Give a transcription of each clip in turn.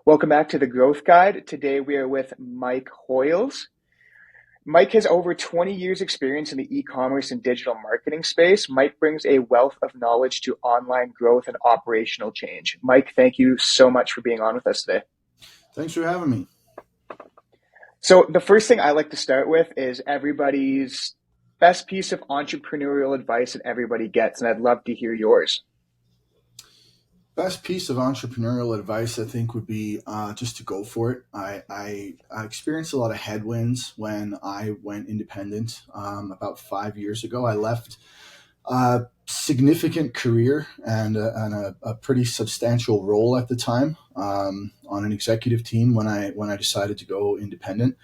Welcome back to the Growth Guide. Today we are with Mike Hoyles. Mike has over 20 years experience in the e-commerce and digital marketing space. Mike brings a wealth of knowledge to online growth and operational change. Mike, thank you so much for being on with us today. Thanks for having me. So the first thing I like to start with is everybody's best piece of entrepreneurial advice that everybody gets, and I'd love to hear yours. Best piece of entrepreneurial advice, I think, would be just to go for it. I experienced a lot of headwinds when I went independent about 5 years ago. I left a significant career and a pretty substantial role at the time on an executive team when I decided to go independent.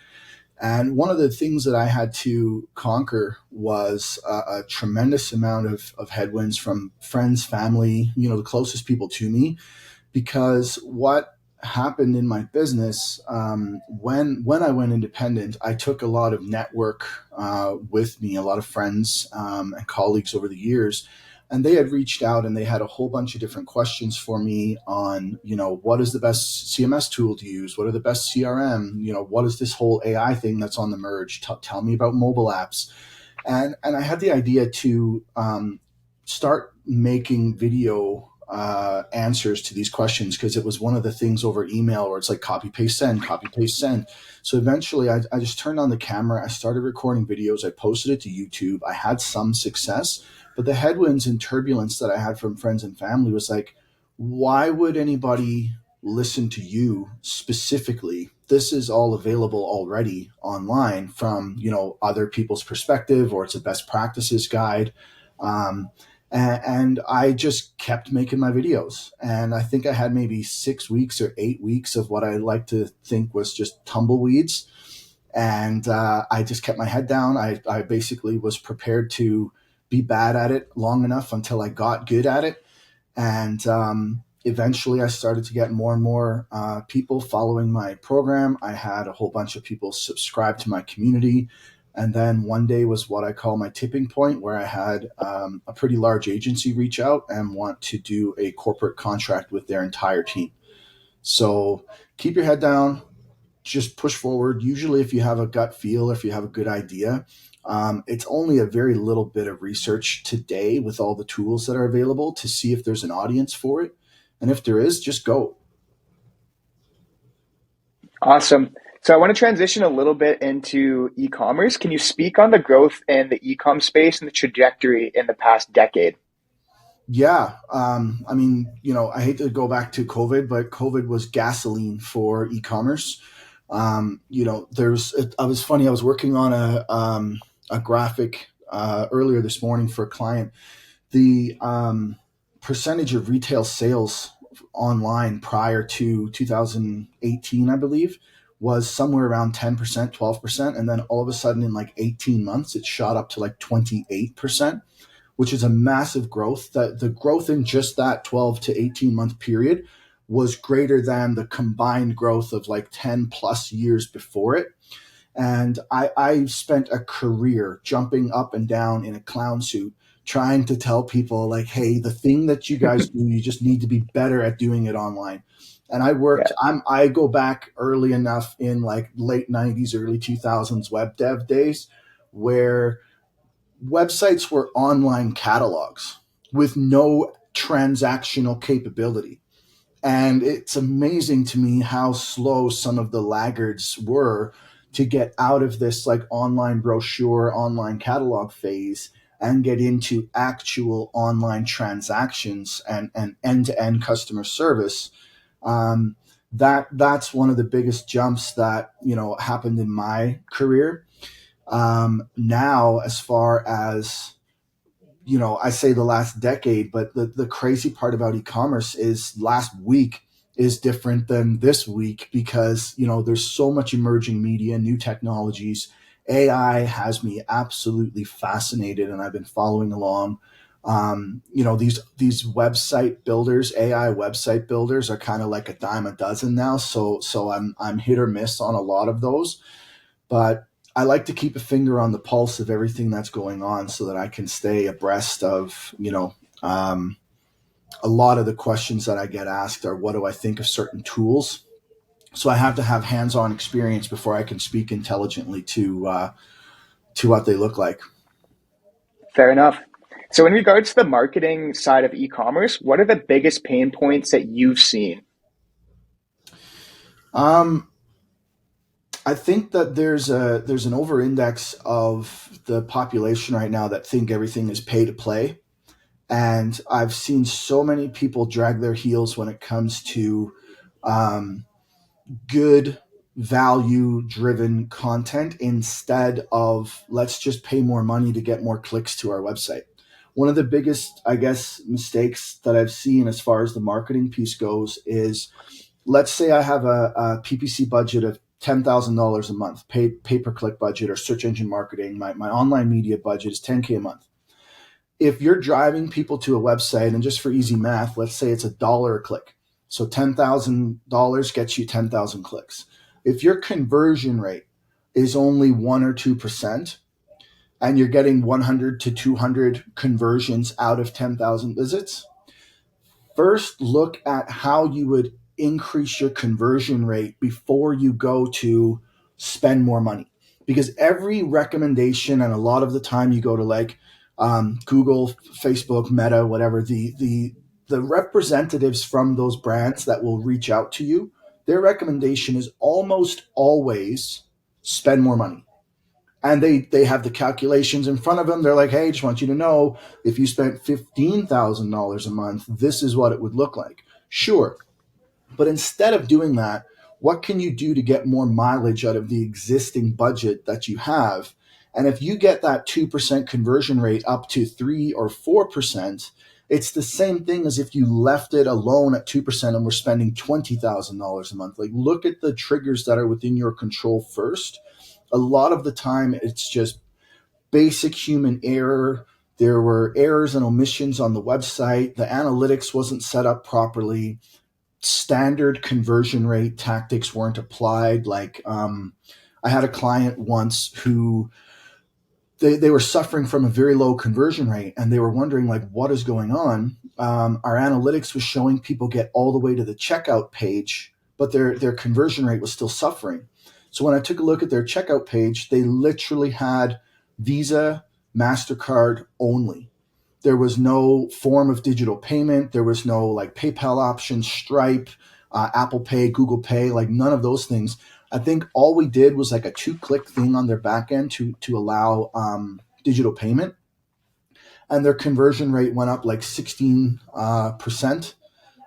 And one of the things that I had to conquer was a tremendous amount of headwinds from friends, family, the closest people to me, because what happened in my business when I went independent, I took a lot of network with me, a lot of friends and colleagues over the years. And they had reached out and they had a whole bunch of different questions for me on, what is the best CMS tool to use? What are the best CRM? What is this whole AI thing that's on the merge? Tell me about mobile apps. And I had the idea to start making video answers to these questions, because it was one of the things over email where it's like copy, paste, send, copy, paste, send. So eventually I just turned on the camera. I started recording videos. I posted it to YouTube. I had some success. But the headwinds and turbulence that I had from friends and family was like, why would anybody listen to you specifically? This is all available already online from, other people's perspective, or it's a best practices guide. And I just kept making my videos. And I think I had maybe 6 weeks or 8 weeks of what I like to think was just tumbleweeds. And I just kept my head down. I basically was prepared to be bad at it long enough until I got good at it. And eventually I started to get more and more people following my program. I had a whole bunch of people subscribe to my community. And then one day was what I call my tipping point, where I had a pretty large agency reach out and want to do a corporate contract with their entire team. So keep your head down, just push forward. Usually if you have a gut feel, if you have a good idea, it's only a very little bit of research today with all the tools that are available to see if there's an audience for it. And if there is, just go. Awesome. So I want to transition a little bit into e-commerce. Can you speak on the growth in the e-com space and the trajectory in the past decade? Yeah. I hate to go back to COVID, but COVID was gasoline for e-commerce. I was funny. I was working on a graphic earlier this morning for a client. The percentage of retail sales online prior to 2018, I believe, was somewhere around 10%, 12%. And then all of a sudden in like 18 months, it shot up to like 28%, which is a massive growth. That the growth in just that 12 to 18 month period was greater than the combined growth of like 10 plus years before it. And I spent a career jumping up and down in a clown suit trying to tell people like, hey, the thing that you guys do, you just need to be better at doing it online. And I go back early enough in like late 90s, early 2000s web dev days, where websites were online catalogs with no transactional capability. And it's amazing to me how slow some of the laggards were to get out of this like online brochure, online catalog phase and get into actual online transactions and end-to-end customer service. That's one of the biggest jumps that, happened in my career. Now, as far as, I say the last decade, but the crazy part about e-commerce is last week is different than this week because, there's so much emerging media, new technologies. AI has me absolutely fascinated and I've been following along. These website builders, AI website builders are kind of like a dime a dozen now. So I'm hit or miss on a lot of those, but I like to keep a finger on the pulse of everything that's going on so that I can stay abreast of, a lot of the questions that I get asked are, what do I think of certain tools? So I have to have hands-on experience before I can speak intelligently to what they look like. Fair enough. So, in regards to the marketing side of e-commerce, what are the biggest pain points that you've seen? Um, I think that there's an over-index of the population right now that think everything is pay to play, and I've seen so many people drag their heels when it comes to um, good value driven content instead of let's just pay more money to get more clicks to our website. One of the biggest, I guess, mistakes that I've seen as far as the marketing piece goes is, let's say I have a PPC budget of $10,000 a month, pay per click budget or search engine marketing. My online media budget is 10K a month. If you're driving people to a website, and just for easy math, let's say it's $1 a click. So $10,000 gets you 10,000 clicks. If your conversion rate is only 1 or 2%, and you're getting 100 to 200 conversions out of 10,000 visits, first look at how you would increase your conversion rate before you go to spend more money. Because every recommendation, and a lot of the time you go to like Google, Facebook, Meta, whatever, the representatives from those brands that will reach out to you, their recommendation is almost always spend more money. And they have the calculations in front of them. They're like, hey, just want you to know, if you spent $15,000 a month, this is what it would look like. Sure. But instead of doing that, what can you do to get more mileage out of the existing budget that you have? And if you get that 2% conversion rate up to 3 or 4%, it's the same thing as if you left it alone at 2% and we're spending $20,000 a month. Like, look at the triggers that are within your control first. A lot of the time, it's just basic human error. There were errors and omissions on the website. The analytics wasn't set up properly. Standard conversion rate tactics weren't applied. Like, I had a client once who they were suffering from a very low conversion rate, and they were wondering, like, what is going on. Our analytics was showing people get all the way to the checkout page, but their conversion rate was still suffering. So when I took a look at their checkout page, they literally had Visa, MasterCard only. There was no form of digital payment. There was no like PayPal option, Stripe, Apple Pay, Google Pay, like none of those things. I think all we did was like a 2-click thing on their back end to allow digital payment, and their conversion rate went up like 16%,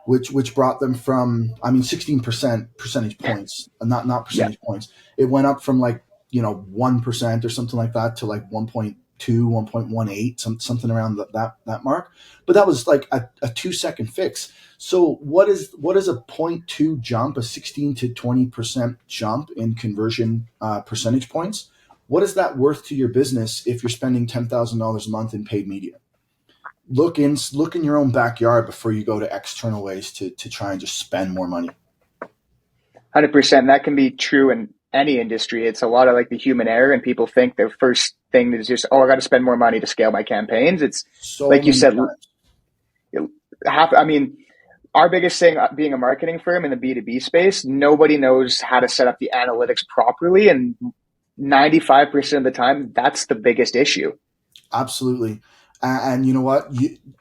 which brought them from, I mean, 16% percentage points, not Yeah. percentage points. It went up from like 1% or something like that to like 1.2, 1.18, something around that mark. But that was like a 2-second fix. So what is a 0.2 jump, a 16 to 20% jump in conversion percentage points? What is that worth to your business if you're spending $10,000 a month in paid media? Look in your own backyard before you go to external ways to try and just spend more money. 100%. That can be true in any industry. It's a lot of like the human error, and people think their first thing is just, oh, I got to spend more money to scale my campaigns. It's So like you many said, times. I mean, our biggest thing being a marketing firm in the B2B space, nobody knows how to set up the analytics properly. And 95% of the time, that's the biggest issue. Absolutely. And you know what?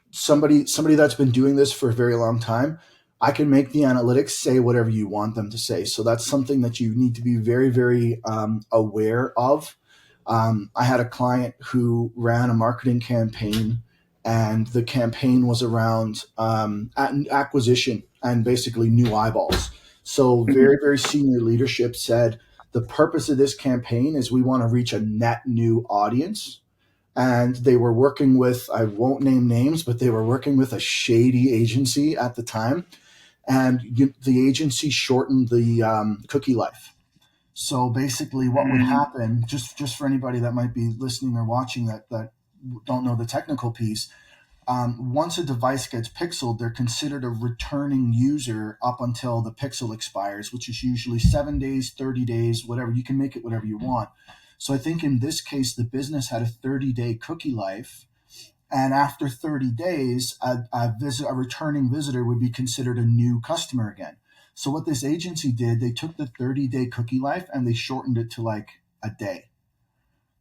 Somebody that's been doing this for a very long time, I can make the analytics say whatever you want them to say. So that's something that you need to be very, very aware of. I had a client who ran a marketing campaign, and the campaign was around acquisition and basically new eyeballs. So Mm-hmm. very, very senior leadership said the purpose of this campaign is we want to reach a net new audience, and they were working with, I won't name names, but they were working with a shady agency at the time, and the agency shortened the cookie life. So basically what would Mm-hmm. happen, just for anybody that might be listening or watching that don't know the technical piece, once a device gets pixeled, they're considered a returning user up until the pixel expires, which is usually 7 days, 30 days, whatever. You can make it whatever you want. So I think in this case, the business had a 30-day cookie life. And after 30 days, a returning visitor would be considered a new customer again. So what this agency did, they took the 30-day cookie life and they shortened it to like a day.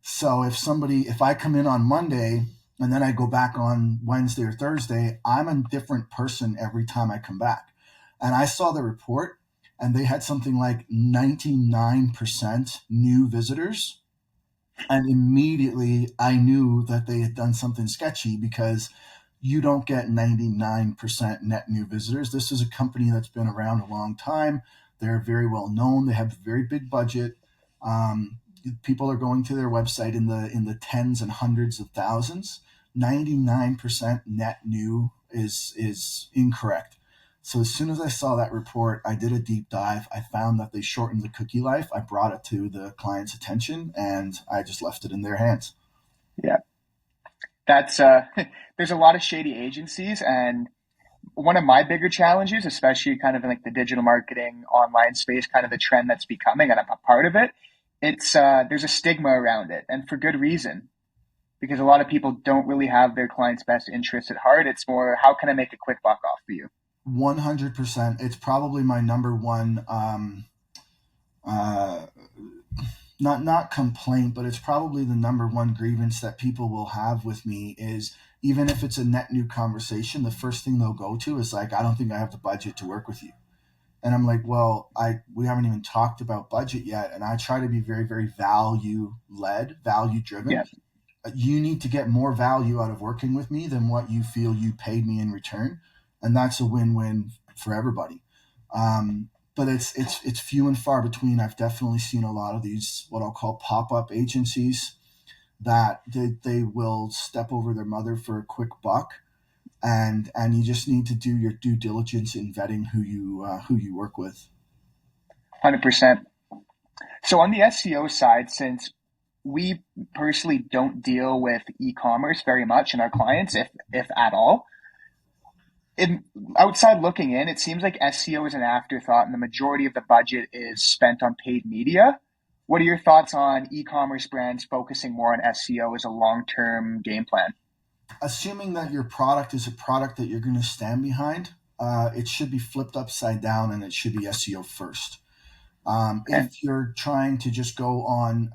So if I come in on Monday and then I go back on Wednesday or Thursday, I'm a different person every time I come back. And I saw the report and they had something like 99% new visitors. And immediately I knew that they had done something sketchy because you don't get 99% net new visitors. This is a company that's been around a long time. They're very well known. They have a very big budget. Um, People are going to their website in the tens and hundreds of thousands. 99% net new is incorrect. So as soon as I saw that report, I did a deep dive. I found that they shortened the cookie life. I brought it to the client's attention and I just left it in their hands. Yeah, that's there's a lot of shady agencies, and one of my bigger challenges, especially kind of in like the digital marketing online space, kind of the trend that's becoming, and I'm a part of it. It's there's a stigma around it, and for good reason, because a lot of people don't really have their client's best interests at heart. It's more, how can I make a quick buck off for you? 100%. It's probably my number one uh, not complaint, but it's probably the number one grievance that people will have with me is even if it's a net new conversation, the first thing they'll go to is like, I don't think I have the budget to work with you. And I'm like, well, we haven't even talked about budget yet. And I try to be very, very value led, value driven. Yeah, You need to get more value out of working with me than what you feel you paid me in return. And that's a win-win for everybody. But it's few and far between. I've definitely seen a lot of these what I'll call pop-up agencies that they will step over their mother for a quick buck, and you just need to do your due diligence in vetting who you work with. 100%. So on the SEO side, since we personally don't deal with e-commerce very much in our clients, if at all, in outside looking in, it seems like SEO is an afterthought, and the majority of the budget is spent on paid media. What are your thoughts on e-commerce brands focusing more on SEO as a long-term game plan? Assuming that your product is a product that you're going to stand behind, it should be flipped upside down and it should be SEO first. Okay. If you're trying to just go on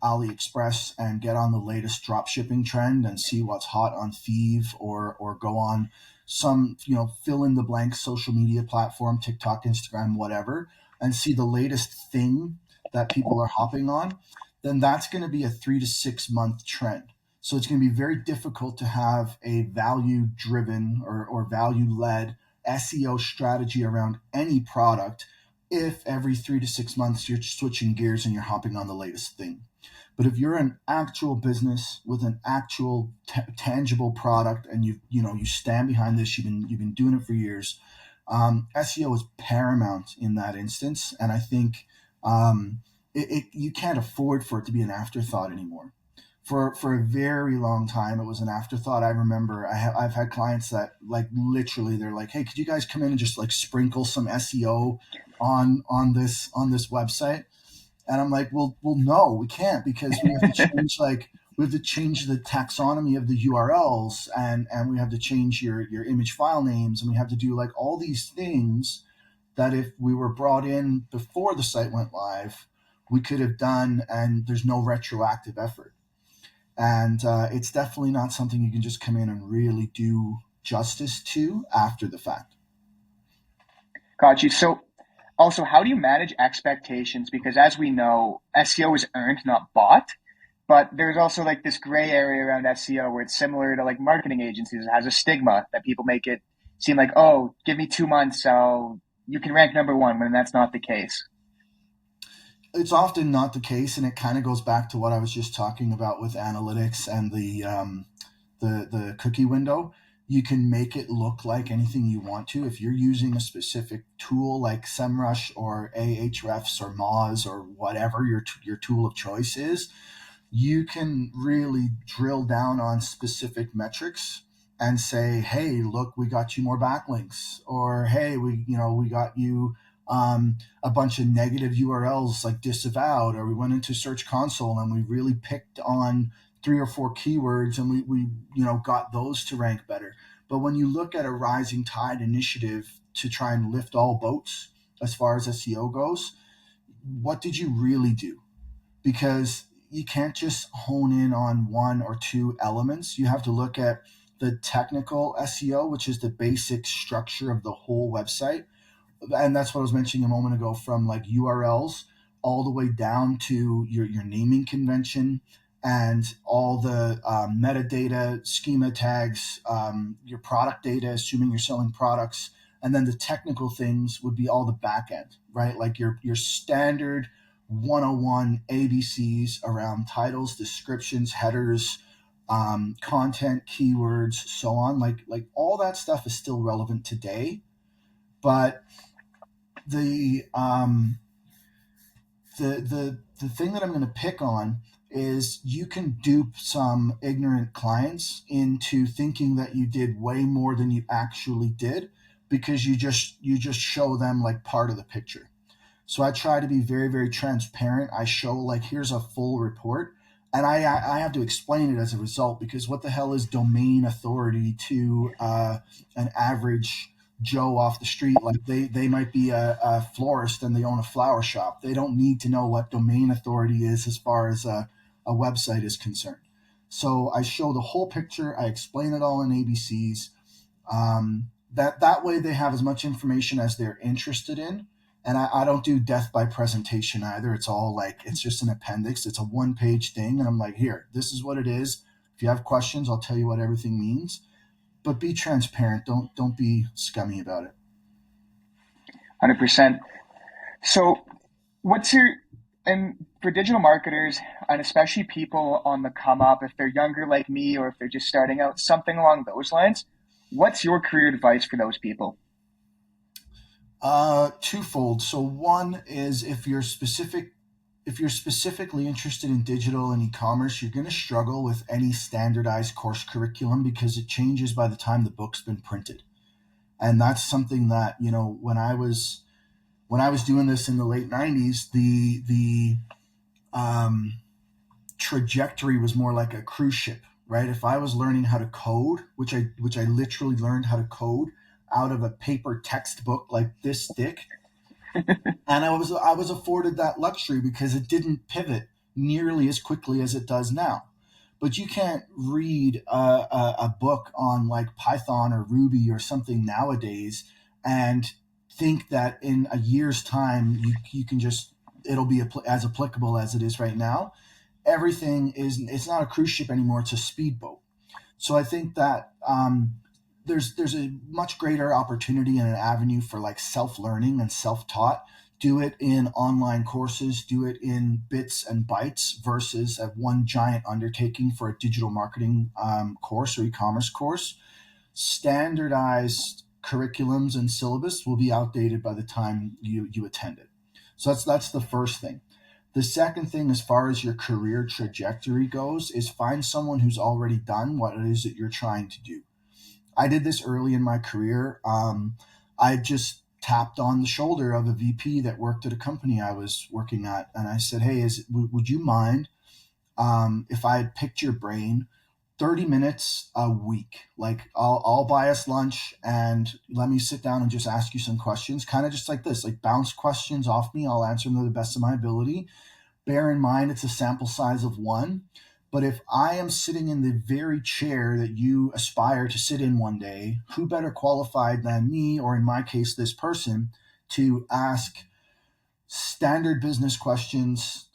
AliExpress and get on the latest drop shipping trend and see what's hot on Thieve, or go on some fill in the blank social media platform, TikTok, Instagram, whatever, and see the latest thing that people are hopping on, then that's going to be a 3 to 6 month trend. So it's going to be very difficult to have a value driven or value led SEO strategy around any product if every 3 to 6 months you're switching gears and you're hopping on the latest thing. But if you're an actual business with an actual tangible product and you stand behind this, you've been doing it for years. SEO is paramount in that instance, and I think you can't afford for it to be an afterthought anymore. For a very long time, it was an afterthought. I remember I've had clients that like literally they're like, "Hey, could you guys come in and just like sprinkle some SEO on this website?" And I'm like, well, no, we can't because we have to change the taxonomy of the URLs, and we have to change your image file names, and we have to do like all these things that if we were brought in before the site went live, we could have done, and there's no retroactive effort. And it's definitely not something you can just come in and really do justice to after the fact. Got you. So also, how do you manage expectations? Because as we know, SEO is earned, not bought. But there's also like this gray area around SEO where it's similar to like marketing agencies. It has a stigma that people make it seem like, oh, give me 2 months, so you can rank number one, when that's not the case. It's often not the case, and it kind of goes back to what I was just talking about with analytics and the cookie window. You can make it look like anything you want to. If you're using a specific tool like SEMrush or Ahrefs or Moz or whatever your tool of choice is, you can really drill down on specific metrics and say, hey, look, we got you more backlinks, or hey, we got you a bunch of negative URLs like disavowed, or we went into Search Console and we really picked on 3 or 4 keywords and we got those to rank better. But when you look at a rising tide initiative to try and lift all boats, as far as SEO goes, what did you really do? Because you can't just hone in on one or two elements. You have to look at the technical SEO, which is the basic structure of the whole website. And that's what I was mentioning a moment ago, from like URLs all the way down to your naming convention and all the metadata, schema tags, your product data, assuming you're selling products. And then the technical things would be all the back end, right? Like your standard 101 ABCs around titles, descriptions, headers, content, keywords, so on. Like all that stuff is still relevant today, but the the thing that I'm going to pick on is you can dupe some ignorant clients into thinking that you did way more than you actually did, because you just show them like part of the picture. So I try to be very, very transparent. I show like, here's a full report, and I have to explain it as a result, because what the hell is domain authority to an average Joe off the street? Like they might be a florist and they own a flower shop. They don't need to know what domain authority is as far as a website is concerned. So I show the whole picture. I explain it all in ABCs. That way they have as much information as they're interested in. And I don't do death by presentation either. It's all like, it's just an appendix. It's a 1-page thing. And I'm like, here, this is what it is. If you have questions, I'll tell you what everything means. But be transparent. Don't be scummy about it. 100%. So, what's your, and for digital marketers, and especially people on the come up, if they're younger like me or if they're just starting out, something along those lines, what's your career advice for those people? Twofold. So one is, if you're specifically interested in digital and e-commerce, you're going to struggle with any standardized course curriculum, because it changes by the time the book's been printed. And that's something that, when I was doing this in the late 90s, the trajectory was more like a cruise ship, right? If I was learning how to code, which I literally learned how to code out of a paper textbook like this thick, and I was afforded that luxury because it didn't pivot nearly as quickly as it does now. But you can't read a book on like Python or Ruby or something nowadays and think that in a year's time you can just, it'll be as applicable as it is right now. Everything is, it's not a cruise ship anymore, it's a speedboat. So I think that there's a much greater opportunity and an avenue for like self-learning and self-taught. Do it in online courses, do it in bits and bytes, versus a one giant undertaking for a digital marketing course or e-commerce course. Standardized curriculums and syllabus will be outdated by the time you attend it. So that's the first thing. The second thing, as far as your career trajectory goes, is find someone who's already done what it is that you're trying to do. I did this early in my career. I just tapped on the shoulder of a VP that worked at a company I was working at, and I said, "Hey, would you mind if I had picked your brain 30 minutes a week? Like, I'll buy us lunch and let me sit down and just ask you some questions, kind of just like this, like bounce questions off me. I'll answer them to the best of my ability. Bear in mind, it's a sample size of one. But if I am sitting in the very chair that you aspire to sit in one day, who better qualified than me, or in my case, this person, to ask standard business questions,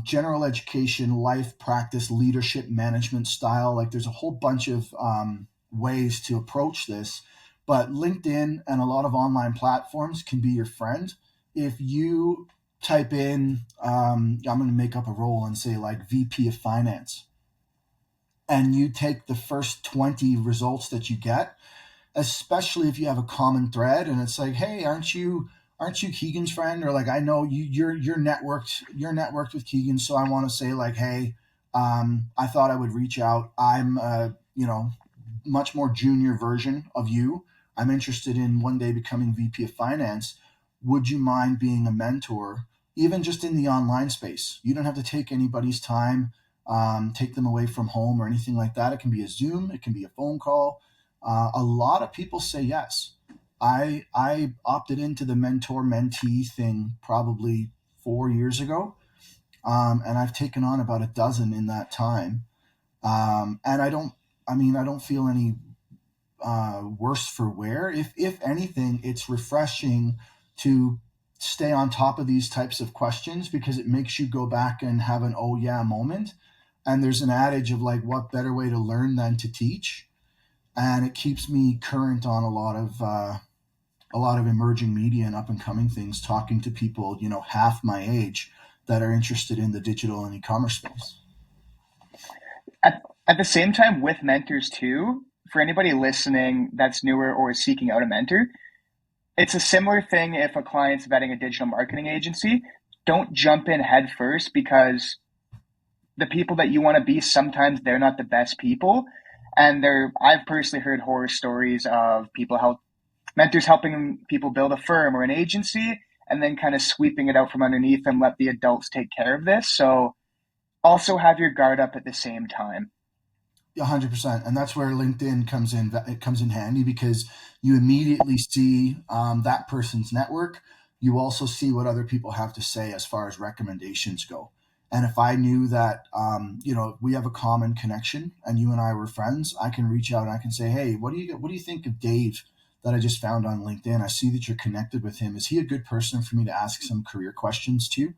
general education, life practice, leadership, management style. Like, there's a whole bunch of ways to approach this, but LinkedIn and a lot of online platforms can be your friend. If you type in, I'm going to make up a role and say like VP of finance, and you take the first 20 results that you get, especially if you have a common thread and it's like, hey, aren't you Keegan's friend? Or like, I know you're networked with Keegan. So I want to say like, hey, I thought I would reach out. I'm much more junior version of you. I'm interested in one day becoming VP of finance. Would you mind being a mentor, even just in the online space? You don't have to take anybody's time, take them away from home or anything like that. It can be a Zoom, it can be a phone call. A lot of people say yes. I opted into the mentor mentee thing probably 4 years ago, and I've taken on about a dozen in that time. And I don't feel any worse for wear. If anything, it's refreshing to stay on top of these types of questions because it makes you go back and have an oh yeah moment. And there's an adage of like, what better way to learn than to teach? And it keeps me current on a lot of emerging media and up and coming things, talking to people, half my age that are interested in the digital and e-commerce space. At the same time, with mentors too, for anybody listening that's newer or is seeking out a mentor, it's a similar thing if a client's vetting a digital marketing agency. Don't jump in head first because the people that you want to be, sometimes they're not the best people. And I've personally heard horror stories of mentors helping people build a firm or an agency and then kind of sweeping it out from underneath and let the adults take care of this. So also have your guard up at the same time. 100%, and that's where LinkedIn comes in. It comes in handy because you immediately see that person's network. You also see what other people have to say as far as recommendations go. And if I knew that we have a common connection and you and I were friends, I can reach out and I can say, hey, what do you think of Dave that I just found on LinkedIn? I see that you're connected with him. Is he a good person for me to ask some career questions to?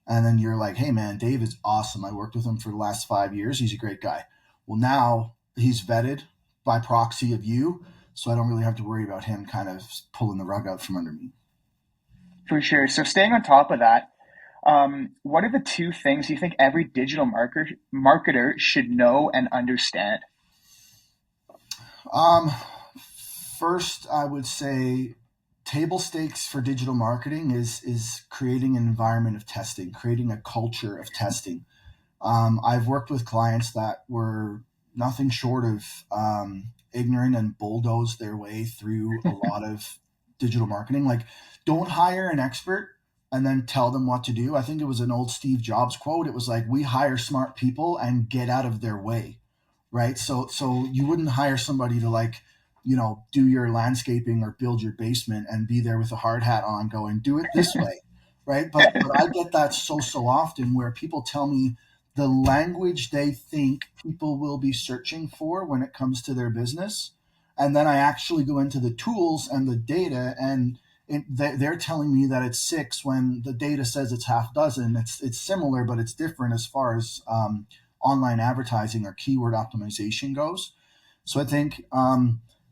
And then you're like, hey man, Dave is awesome. I worked with him for the last 5 years. He's a great guy. Well, now he's vetted by proxy of you, so I don't really have to worry about him kind of pulling the rug out from under me. For sure. So staying on top of that, what are the two things you think every digital marketer should know and understand? Um, First, I would say table stakes for digital marketing is creating an environment of testing, creating a culture of testing. I've worked with clients that were nothing short of ignorant and bulldoze their way through a lot of digital marketing. Like, don't hire an expert and then tell them what to do. I think it was an old Steve Jobs quote. It was like, we hire smart people and get out of their way, right? So you wouldn't hire somebody to do your landscaping or build your basement and be there with a hard hat on going, do it this way, right? But I get that so often where people tell me the language they think people will be searching for when it comes to their business. And then I actually go into the tools and the data, and they're telling me that it's 6 when the data says it's half dozen. It's similar, but it's different as far as online advertising or keyword optimization goes. So I think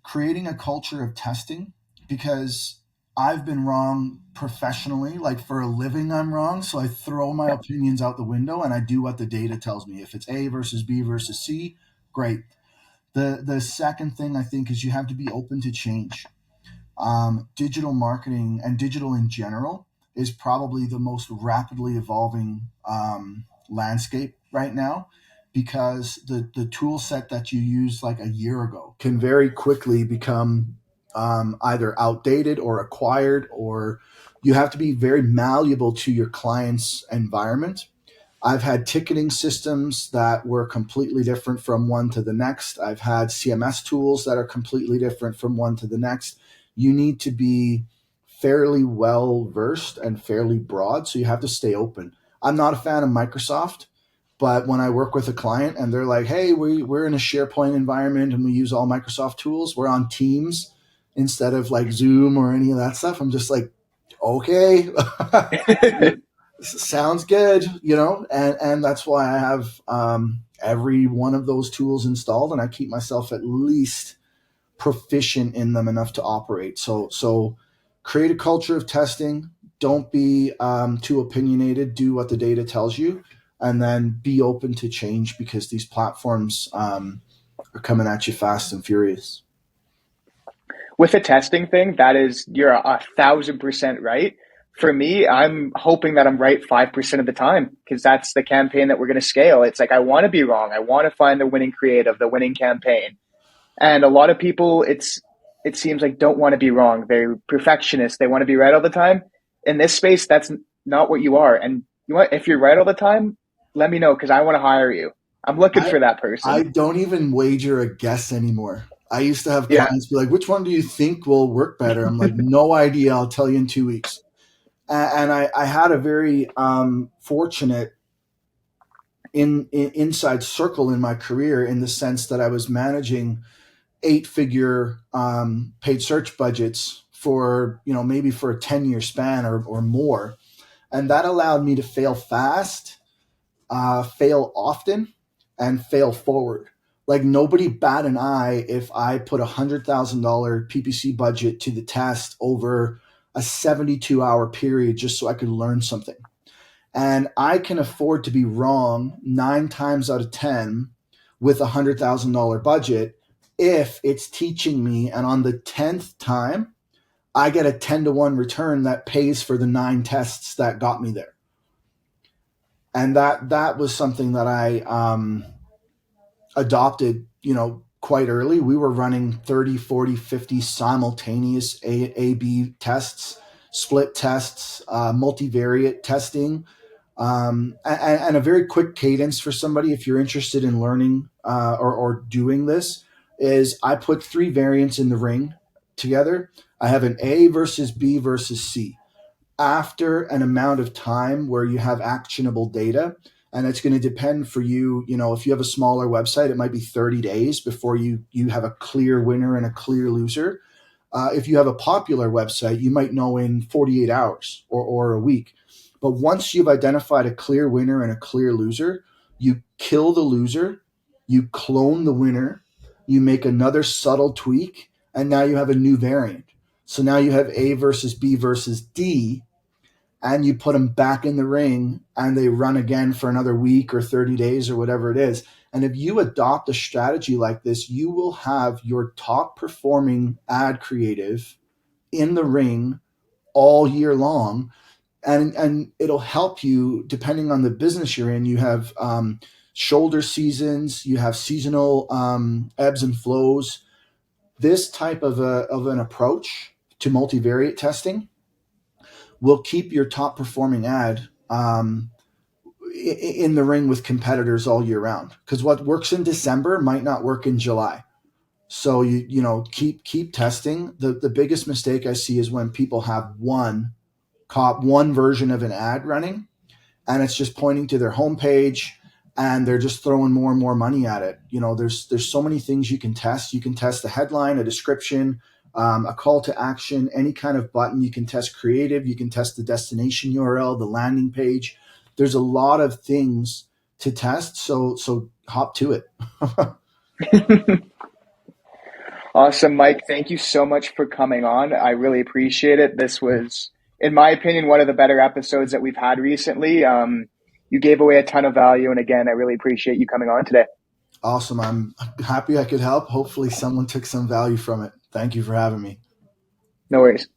creating a culture of testing, because I've been wrong professionally, like for a living, I'm wrong. So I throw my opinions out the window and I do what the data tells me. If it's A versus B versus C, great. The second thing I think is you have to be open to change. Digital marketing and digital in general is probably the most rapidly evolving landscape right now, because the tool set that you used like a year ago can very quickly become either outdated or acquired, or you have to be very malleable to your client's environment. I've had ticketing systems that were completely different from one to the next. I've had CMS tools that are completely different from one to the next. You need to be fairly well versed and fairly broad, so you have to stay open. I'm not a fan of Microsoft, but when I work with a client and they're like, hey, we're in a SharePoint environment and we use all Microsoft tools, we're on Teams instead of like Zoom or any of that stuff, I'm just like, okay, sounds good, and that's why I have every one of those tools installed, and I keep myself at least proficient in them enough to operate. So create a culture of testing. Don't be too opinionated. Do what the data tells you, and then be open to change, because these platforms are coming at you fast and furious. With the testing thing, you're 1,000% right. For me, I'm hoping that I'm right 5% of the time because that's the campaign that we're going to scale. It's like, I want to be wrong. I want to find the winning creative, the winning campaign. And a lot of people, it seems like, don't want to be wrong. They're perfectionists. They want to be right all the time. In this space, that's not what you are. And if you're right all the time, let me know because I want to hire you. I'm looking for that I person. don't even wager a guess anymore. I used to have Yeah. clients be like, which one do you think will work better? I'm like, no idea. I'll tell you in 2 weeks. And I had a very fortunate inside circle in my career, in the sense that I was managing 8-figure paid search budgets for, maybe for a 10-year span or more. And that allowed me to fail fast, fail often, and fail forward. Like, nobody bat an eye if I put $100,000 PPC budget to the test over a 72-hour period just so I could learn something. And I can afford to be wrong 9 times out of 10 with $100,000 budget if it's teaching me. And on the 10th time, I get a 10-to-1 return that pays for the 9 tests that got me there. And that was something that I adopted, quite early. We were running 30, 40, 50 simultaneous A/B tests, split tests, multivariate testing, and a very quick cadence for somebody, if you're interested in learning or doing this, is I put 3 variants in the ring together. I have an A versus B versus C. After an amount of time where you have actionable data, and it's going to depend for you, if you have a smaller website, it might be 30 days before you have a clear winner and a clear loser. If you have a popular website, you might know in 48 hours or a week. But once you've identified a clear winner and a clear loser, you kill the loser, you clone the winner, you make another subtle tweak, and now you have a new variant. So now you have A versus B versus D, and you put them back in the ring, and they run again for another week or 30 days or whatever it is. And if you adopt a strategy like this, you will have your top performing ad creative in the ring all year long. And it'll help you depending on the business you're in. You have shoulder seasons, you have seasonal ebbs and flows. This type of an approach to multivariate testing will keep your top performing ad in the ring with competitors all year round. Because what works in December might not work in July. So keep testing. The biggest mistake I see is when people have one version of an ad running, and it's just pointing to their homepage, and they're just throwing more and more money at it. There's so many things you can test. You can test a headline, a description, a call to action, any kind of button. You can test creative. You can test the destination URL, the landing page. There's a lot of things to test. So hop to it. Awesome, Mike. Thank you so much for coming on. I really appreciate it. This was, in my opinion, one of the better episodes that we've had recently. You gave away a ton of value. And again, I really appreciate you coming on today. Awesome. I'm happy I could help. Hopefully someone took some value from it. Thank you for having me. No worries.